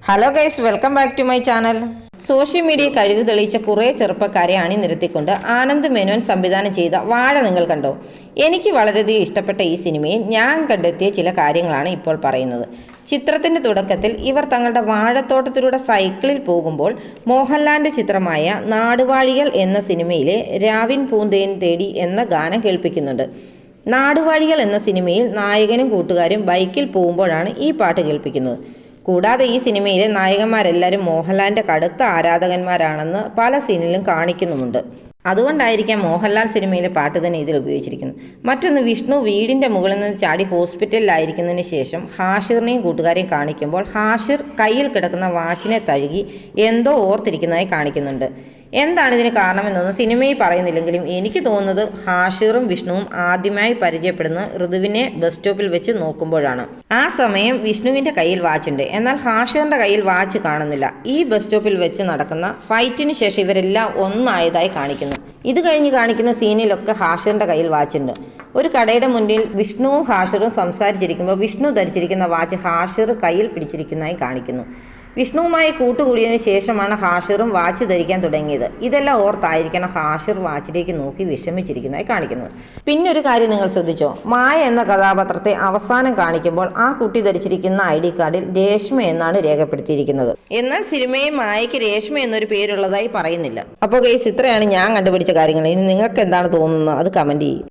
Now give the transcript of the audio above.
Hello guys, welcome back to my channel. Social media കഴിവ് തെളിയിച്ച കുറേ ചെറുപ്പക്കാരെ അണിനിരത്തിക്കൊണ്ട് ആനന്ദ് മേനോൻ സംവിധാനം ചെയ്ത വാഴ നിങ്ങൾ കണ്ടോ? എനിക്ക് വളരെയധികം ഇഷ്ടപ്പെട്ട ഈ സിനിമയിൽ ഞാൻ കണ്ടെത്തിയ ചില കാര്യങ്ങളാണ് ഇപ്പോൾ പറയുന്നത്. ചിത്രത്തിൻ്റെ തുടക്കത്തിൽ ഇവർ തങ്ങളുടെ വാഴത്തോട്ടത്തിലൂടെ സൈക്കിളിൽ പോകുമ്പോൾ മോഹൻലാലിൻ്റെ ചിത്രമായ നാടുവാഴികൾ എന്ന സിനിമയിലെ രാവിൻ പൂന്തേൻ തേടി എന്ന ഗാനം കേൾപ്പിക്കുന്നുണ്ട്. നാടുവാഴികൾ എന്ന സിനിമയിൽ നായകനും കൂട്ടുകാരും ബൈക്കിൽ പോകുമ്പോഴാണ് ഈ പാട്ട് കേൾപ്പിക്കുന്നത്. കൂടാതെ ഈ സിനിമയിലെ നായകന്മാരെല്ലാവരും മോഹൻലാലിൻ്റെ കടുത്ത ആരാധകന്മാരാണെന്ന് പല സീനിലും കാണിക്കുന്നുമുണ്ട്. അതുകൊണ്ടായിരിക്കാം മോഹൻലാൽ സിനിമയിലെ പാട്ട് തന്നെ ഇതിൽ ഉപയോഗിച്ചിരിക്കുന്നത്. മറ്റൊന്ന്, വിഷ്ണു വീടിൻ്റെ മുകളിൽ നിന്ന് ചാടി ഹോസ്പിറ്റലിലായിരിക്കുന്നതിന് ശേഷം ഹാഷിറിനെയും കൂട്ടുകാരെയും കാണിക്കുമ്പോൾ ഹാഷിർ കയ്യിൽ കിടക്കുന്ന വാച്ചിനെ തഴുകി എന്തോ ഓർത്തിരിക്കുന്നതായി കാണിക്കുന്നുണ്ട്. എന്താണ് ഇതിന് കാരണമെന്നൊന്നും സിനിമയിൽ പറയുന്നില്ലെങ്കിലും എനിക്ക് തോന്നുന്നത് ഹാഷിറും വിഷ്ണുവും ആദ്യമായി പരിചയപ്പെടുന്നത് ഋതുവിനെ ബസ് സ്റ്റോപ്പിൽ വെച്ച് നോക്കുമ്പോഴാണ്. ആ സമയം വിഷ്ണുവിൻ്റെ കയ്യിൽ വാച്ചുണ്ട്, എന്നാൽ ഹാഷിറിൻ്റെ കയ്യിൽ വാച്ച് കാണുന്നില്ല. ഈ ബസ് സ്റ്റോപ്പിൽ വെച്ച് നടക്കുന്ന ഫൈറ്റിന് ശേഷം ഇവരെല്ലാം ഒന്നായതായി കാണിക്കുന്നു. ഇത് കഴിഞ്ഞ് കാണിക്കുന്ന സീനിലൊക്കെ ഹാഷിറിൻ്റെ കയ്യിൽ വാച്ചുണ്ട്. ഒരു കടയുടെ മുന്നിൽ വിഷ്ണുവും ഹാഷിറും സംസാരിച്ചിരിക്കുമ്പോൾ വിഷ്ണു ധരിച്ചിരിക്കുന്ന വാച്ച് ഹാഷിർ കയ്യിൽ പിടിച്ചിരിക്കുന്നതായി കാണിക്കുന്നു. വിഷ്ണുവുമായി കൂട്ടുകൂടിയതിനു ശേഷമാണ് ഹാഷിറും വാച്ച് ധരിക്കാൻ തുടങ്ങിയത്. ഇതെല്ലാം ഓർത്തായിരിക്കണം ഹാഷിർ വാച്ചിലേക്ക് നോക്കി വിഷമിച്ചിരിക്കുന്നതായി കാണിക്കുന്നത്. പിന്നെ ഒരു കാര്യം നിങ്ങൾ ശ്രദ്ധിച്ചോ? മായ എന്ന കഥാപാത്രത്തെ അവസാനം കാണിക്കുമ്പോൾ ആ കുട്ടി ധരിച്ചിരിക്കുന്ന ID കാർഡിൽ രേഷ്മ എന്നാണ് രേഖപ്പെടുത്തിയിരിക്കുന്നത്. എന്നാൽ സിനിമയിൽ മായയ്ക്ക് രേഷ്മ എന്നൊരു പേരുള്ളതായി പറയുന്നില്ല. അപ്പോൾ ഗൈസ്, ഇത്രയാണ് ഞാൻ കണ്ടുപിടിച്ച കാര്യങ്ങൾ. ഇനി നിങ്ങൾക്ക് എന്താണ് തോന്നുന്നത് അത് കമൻറ്റ് ചെയ്യും.